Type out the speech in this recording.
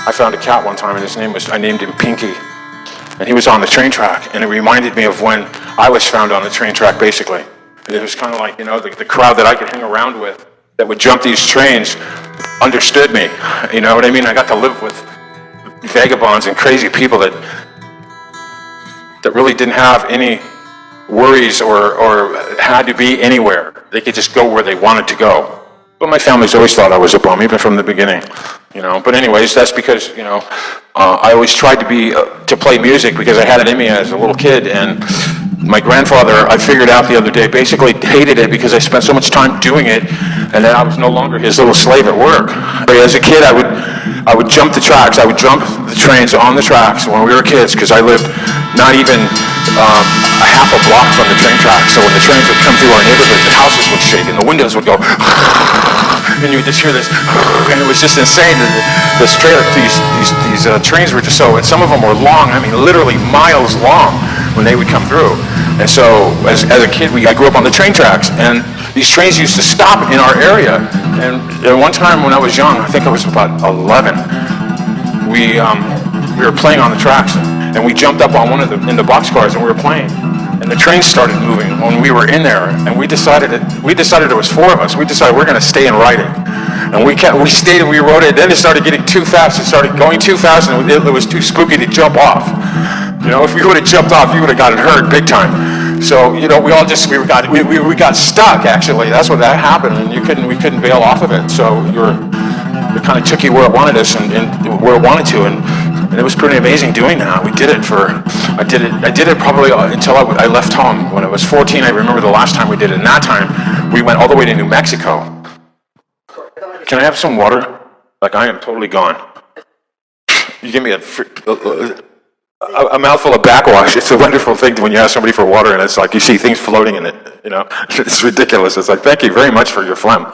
I found a cat one time, and I named him Pinky. And he was on the train track, and it reminded me of when I was found on the train track, basically. It was kind of like, the crowd that I could hang around with that would jump these trains understood me. You know what I mean? I got to live with vagabonds and crazy people that really didn't have any worries or had to be anywhere. They could just go where they wanted to go. But my family's always thought I was a bum, even from the beginning. But anyways, that's because, I always tried to play music because I had it in me as a little kid, and my grandfather, I figured out the other day, basically hated it because I spent so much time doing it, and then I was no longer his little slave at work. As a kid, I would jump the tracks. I would jump the trains on the tracks when we were kids, because I lived not even a half a block from the train tracks. So when the trains would come through our neighborhood, the houses would shake and the windows would go, and you would just hear this, and it was just insane. These trains were just and some of them were long. I mean, literally miles long when they would come through. And so, as a kid, I grew up on the train tracks, and these trains used to stop in our area. And one time when I was young, I think I was about 11, we were playing on the tracks, and we jumped up on in the boxcars, and we were playing. And the train started moving when we were in there, and we decided it was four of us. We decided we're going to stay and ride it. And we stayed and we rode it. Then it started getting too fast. It started going too fast, and it was too spooky to jump off. If we would have jumped off, you would have gotten hurt big time. So, we got stuck, actually. That's what that happened, and we couldn't bail off of it. So it kind of took you where it wanted us and where it wanted to, and it was pretty amazing doing that. We did it I did it probably until I left home. When I was 14, I remember the last time we did it, and that time we went all the way to New Mexico. Can I have some water? Like, I am totally gone. You give me a mouthful of backwash. It's a wonderful thing when you ask somebody for water, and it's like you see things floating in it, It's ridiculous. It's like, thank you very much for your phlegm.